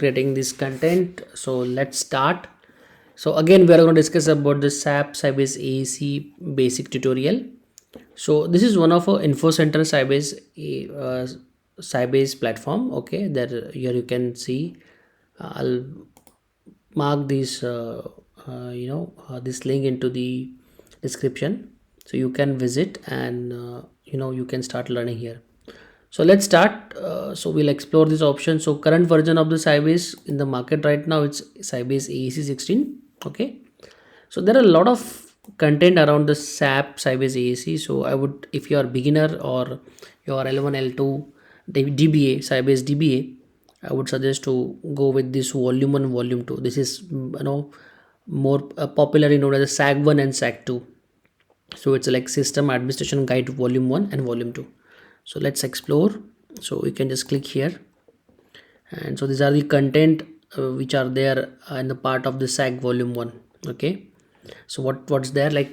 creating this content. So let's start. So again, we are going to discuss about the SAP SYBAE ASE basic tutorial. So this is one of our info center SYBAE platform. Okay, there here you can see. I'll mark this link into the description, so you can visit and you can start learning here. So let's start. So we'll explore this option. So current version of the Sybase in the market right now, it's Sybase AEC 16. Okay. So there are a lot of content around the SAP Sybase AEC. So I would, if you are beginner or you are L1, L2, DBA, Sybase DBA, I would suggest to go with this volume 1, volume 2. This is, more popularly known as the SAG-1 and SAG-2. So it's like System Administration Guide volume 1 and volume 2. So let's explore. So we can just click here, and so these are the content which are there in the part of the SAG volume 1. Okay, so what's there, like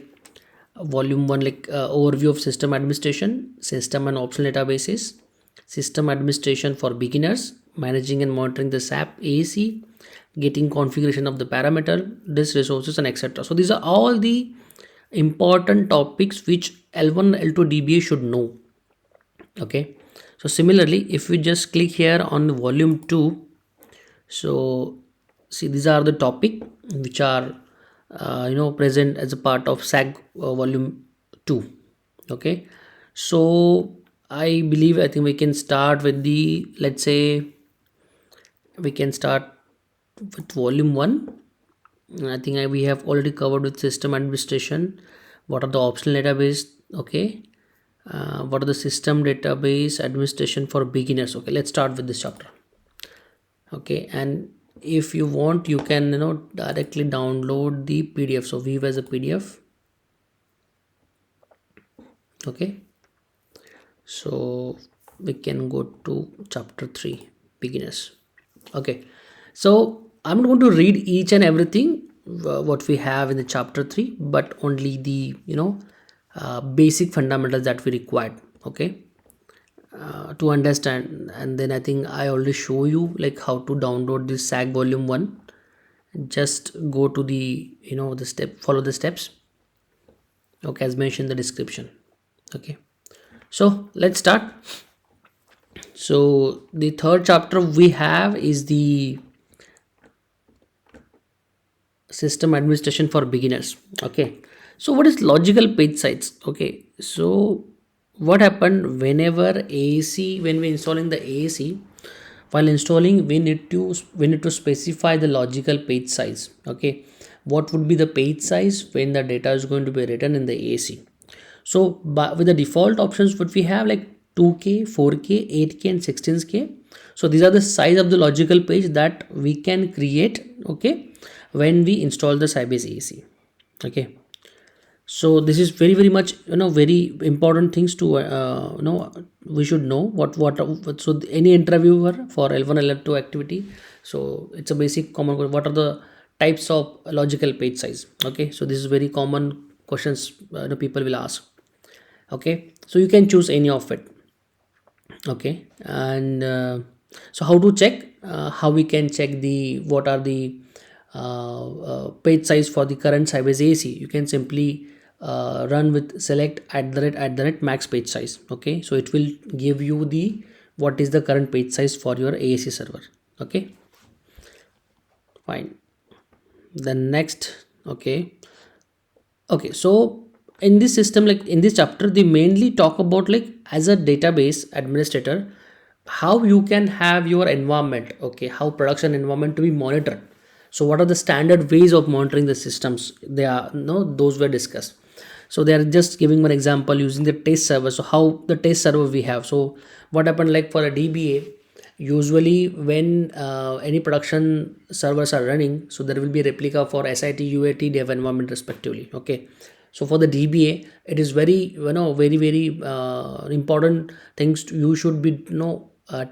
volume 1, like overview of system administration, system and optional databases, system administration for beginners, managing and monitoring the SAP ASE, getting configuration of the parameter, disk resources, and etc. So these are all the important topics which L1 L2 DBA should know. Okay, so similarly, if we just click here on volume 2, so see, these are the topic which are present as a part of SAG volume 2. Okay, so I think we can start with the, let's say we can start with volume 1. I think we have already covered with system administration. What are the optional database? Okay, what are the system database administration for beginners? Okay, let's start with this chapter. Okay, and if you want, you can directly download the PDF. So view as a PDF. Okay, so we can go to chapter 3, beginners. Okay, so I'm not going to read each and everything what we have in the chapter 3, but only the basic fundamentals that we required. Okay, to understand. And then I think I already show you like how to download this SAG volume 1. Just go to the the step, follow the steps, okay, as mentioned in the description. Okay, so let's start. So the third chapter we have is the system administration for beginners. Okay, so what is logical page size? Okay, so what happened whenever ASE, when we installing the ASE, while installing we need to specify the logical page size. Okay, what would be the page size when the data is going to be written in the ASE? So with the default options what we have, like 2K, 4K, 8K and 16K. So these are the size of the logical page that we can create, okay, when we install the Sybase ASE. Okay, so this is very much very important things to we should know what so any interviewer for L1 L2 activity, so it's a basic common question. What are the types of logical page size? Okay, so this is very common questions people will ask. Okay, so you can choose any of it. Okay, and so how to check, how we can check the what are the page size for the current Sybase ASE? You can simply run with select @ max page size. Okay, so it will give you the what is the current page size for your ASE server. Okay, fine. Then next, okay, so in this system, like in this chapter, they mainly talk about like as a database administrator, how you can have your environment, okay, how production environment to be monitored. So what are the standard ways of monitoring the systems? They are those were discussed. So they are just giving one example using the test server. So how the test server we have. So what happened, like for a DBA, usually when any production servers are running, so there will be a replica for SIT, UAT, dev environment respectively. Okay, so for the DBA, it is very very important things you should be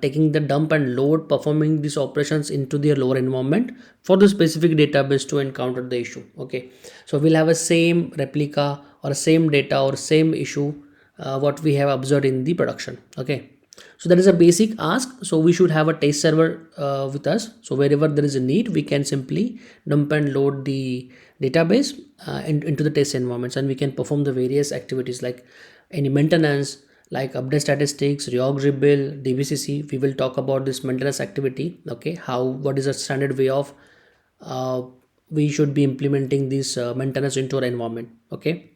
taking the dump and load, performing these operations into their lower environment for the specific database to encounter the issue. Okay, so we'll have a same replica or same data or same issue what we have observed in the production. Okay, So that is a basic ask. So we should have a test server with us. So wherever there is a need, we can simply dump and load the database into the test environments, and we can perform the various activities like any maintenance, like update statistics, reorg rebuild, dbcc. We will talk about this maintenance activity. Okay, how, what is a standard way of uh, we should be implementing this maintenance into our environment. Okay,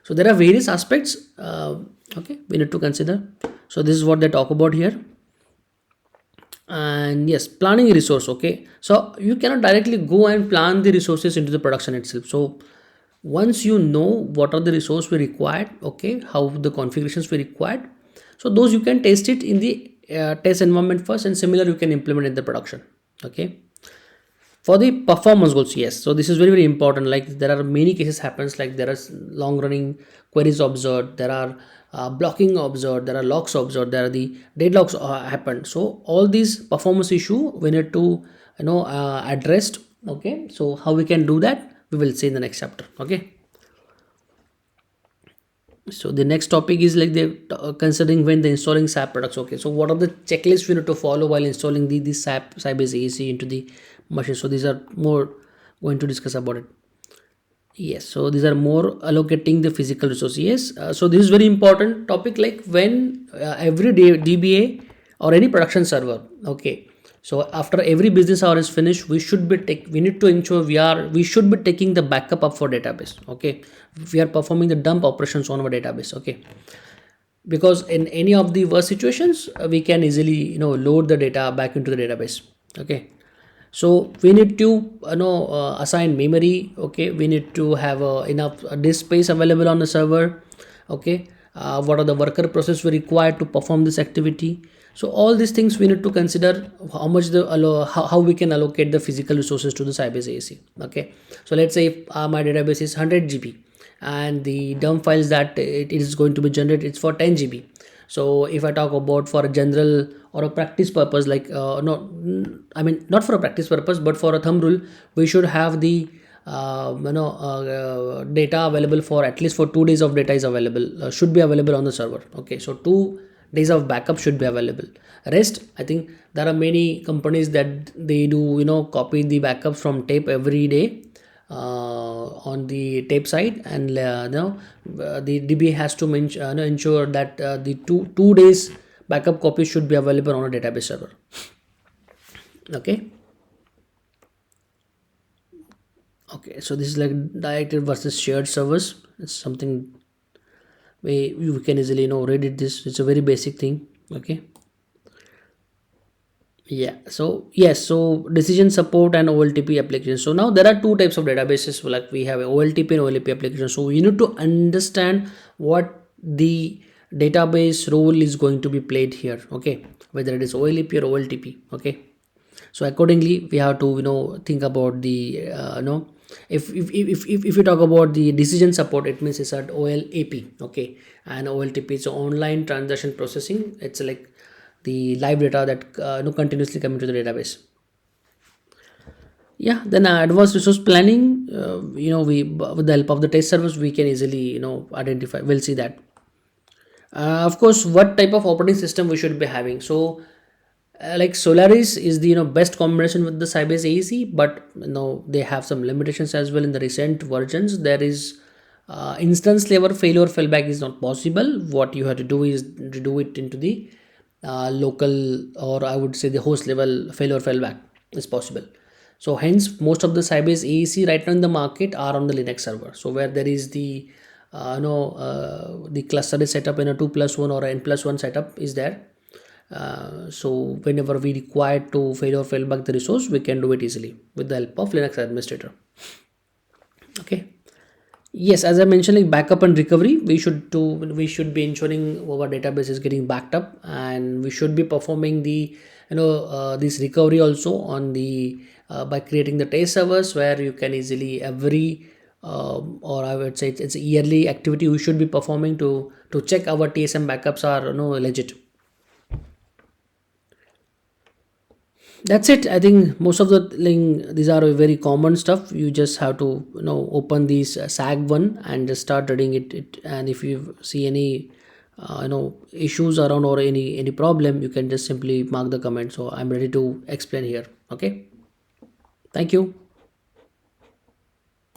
so there are various aspects, okay, we need to consider. So this is what they talk about here. And yes, planning resource. Okay, so you cannot directly go and plan the resources into the production itself. So once you know what are the resource we required, okay, how the configurations we required, so those you can test it in the test environment first, and similar you can implement in the production. Okay, for the performance goals, yes, so this is very very important. Like there are many cases happens, like there are long running queries observed, there are blocking observed, there are locks observed, there are the deadlocks happened. So all these performance issue we need to addressed. Okay, so how we can do that, we will see in the next chapter. Okay, so the next topic is like the considering when the installing SAP products. Okay, so what are the checklists we need to follow while installing the SAP SYBAE ASE into the machine? So these are more going to discuss about it. Yes, so these are more allocating the physical resource. Yes, so this is very important topic. Like when every day DBA or any production server. Okay, so after every business hour is finished, we need to ensure we should be taking the backup up for database. Okay, we are performing the dump operations on our database. Okay, because in any of the worst situations, we can easily load the data back into the database. Okay, so we need to assign memory. Okay, we need to have enough disk space available on the server. Okay, what are the worker process we require to perform this activity? So all these things we need to consider, how much how we can allocate the physical resources to the Sybase ASE. Okay, so let's say if, my database is 100 GB and the dump files that it is going to be generated, it's for 10 GB. So if I talk about for a general or a practice purpose, like no, I mean not for a practice purpose but for a thumb rule, we should have the data available for at least for 2 days of data is available, should be available on the server. Okay, so 2 days of backup should be available. Rest, I think there are many companies that they do copy the backups from tape every day on the tape side, and the DB has to ensure that the two days backup copies should be available on a database server. Okay, okay, so this is like directed versus shared servers. It's something we can easily read it. This, it's a very basic thing. Okay, yeah, so yes, so decision support and oltp applications. So now there are two types of databases, like we have oltp and olp applications. So you need to understand what the database role is going to be played here. Okay, whether it is olp or oltp. Okay, so accordingly we have to think about the if you talk about the decision support, it means it's at olap. Okay, and oltp is online transaction processing. It's like the live data that continuously come into the database. Yeah, then advanced resource planning, we with the help of the test servers we can easily identify. We'll see that. Of course, what type of operating system we should be having. So like Solaris is the best combination with the Sybase AEC, but they have some limitations as well. In the recent versions there is instance level failure fallback is not possible. What you have to do is to do it into the local, or I would say the host level failure fallback is possible. So hence most of the Sybase AEC right now in the market are on the Linux server. So where there is the the cluster is set up in a 2+1 or n+1 setup is there. So whenever we require to fail or fail back the resource, we can do it easily with the help of Linux administrator. Okay, yes, as I mentioned, like backup and recovery, we should be ensuring our database is getting backed up, and we should be performing the this recovery also on the by creating the test servers, where you can easily every or I would say it's a yearly activity we should be performing to check our TSM backups are legit. That's it. I think most of the these are very common stuff. You just have to open these SAG-1 and just start reading it, and if you see any issues around or any problem, you can just simply mark the comment. So I'm ready to explain here. Okay, thank you.